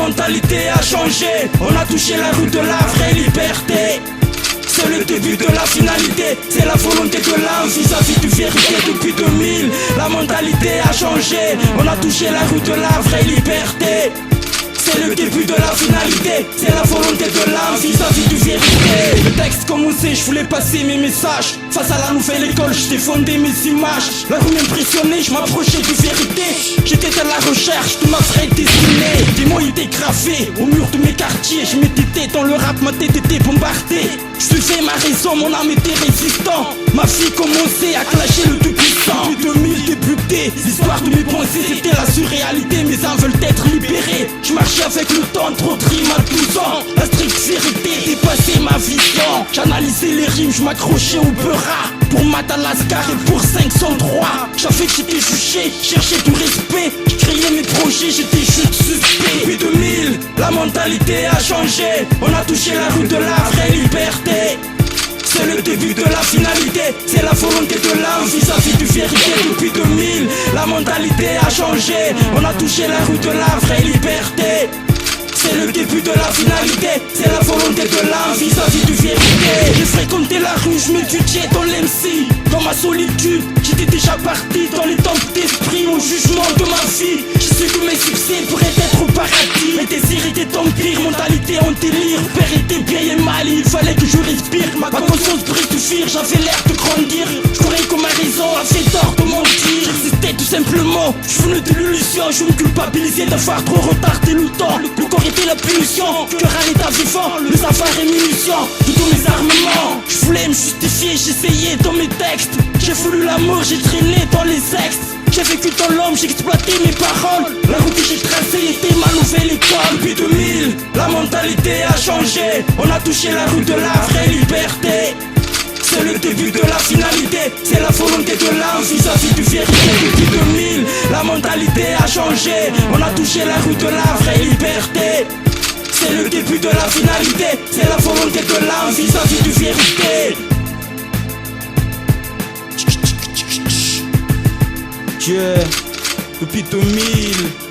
mentalité a changé. On a touché la route de la vraie liberté. C'est le début de la finalité, c'est la volonté de l'âme vis-à-vis du vérité. Depuis 2000, la mentalité a changé. On a touché la route de la vraie liberté. C'est le début de la finalité, c'est la volonté de l'âme vis-à-vis du vérité. Le texte commençait, je voulais passer mes messages. Face à la nouvelle école, je défendais mes images. La rue m'impressionnait, je m'approchais de vérité. J'étais à la recherche de ma vraie destinée. Des mots étaient gravés au mur de mes quartiers. Je méditais dans le rap, ma tête était bombardée. Je suivais ma raison, mon âme était résistant. Ma vie commençait à clasher le tout-puissant. Depuis 2000 débuté, l'histoire de mes pensées c'était la surréalité. Mes âmes veulent être libérées. Je marchais avec le temps, trop de rimes à 12 ans. La stricte vérité dépassait ma vision. J'analysais les rimes, je m'accrochais au beurra. Pour Madagascar et pour 503. J'avais que j'étais jugé, cherchais du respect. Je créais mes projets, j'étais juste suspect. Depuis 2000, la mentalité a changé. On a touché la route de la vraie liberté. C'est le début de la finalité, c'est la volonté de l'âme vis-à-vis du vérité. Depuis 2000, la mentalité a changé. On a touché la route de la vraie liberté. C'est le début de la finalité, c'est la volonté de l'âme vis-à-vis du vérité. J'ai fréquenté la rue, je m'étudiais dans l'MC. Dans ma solitude, j'étais déjà parti dans les temples d'esprit. Au jugement de ma vie, je sais que mes succès pourraient être au paradis. Mes désirs étaient empires, mentalité en délire. Père était bien et mal, il fallait que je respire. Ma conscience brille de fuir, j'avais l'air de grandir. Je courais comme ma raison avait tort de mentir. J'existais tout simplement, je venais de l'illusion. Je me culpabilisais d'avoir trop retardé le temps. Le corps était la punition, le cœur à l'état vivant. Le savoir est munition de tous mes armements. Je voulais me justifier, j'essayais dans mes textes. J'ai voulu l'amour, j'ai traîné dans les sexes. J'ai vécu dans l'homme, j'ai exploité mes paroles. La route que j'ai tracée était ma nouvelle école. Depuis 2000, la mentalité a changé. On a touché la route de la vraie liberté. C'est le début de la finalité, c'est la volonté de l'âme vis-à-vis du vérité. Depuis 2000, la mentalité a changé. On a touché la route de la vraie liberté. C'est le début de la finalité, c'est la volonté de l'âme vis-à-vis du vérité. Yeah, depuis 2000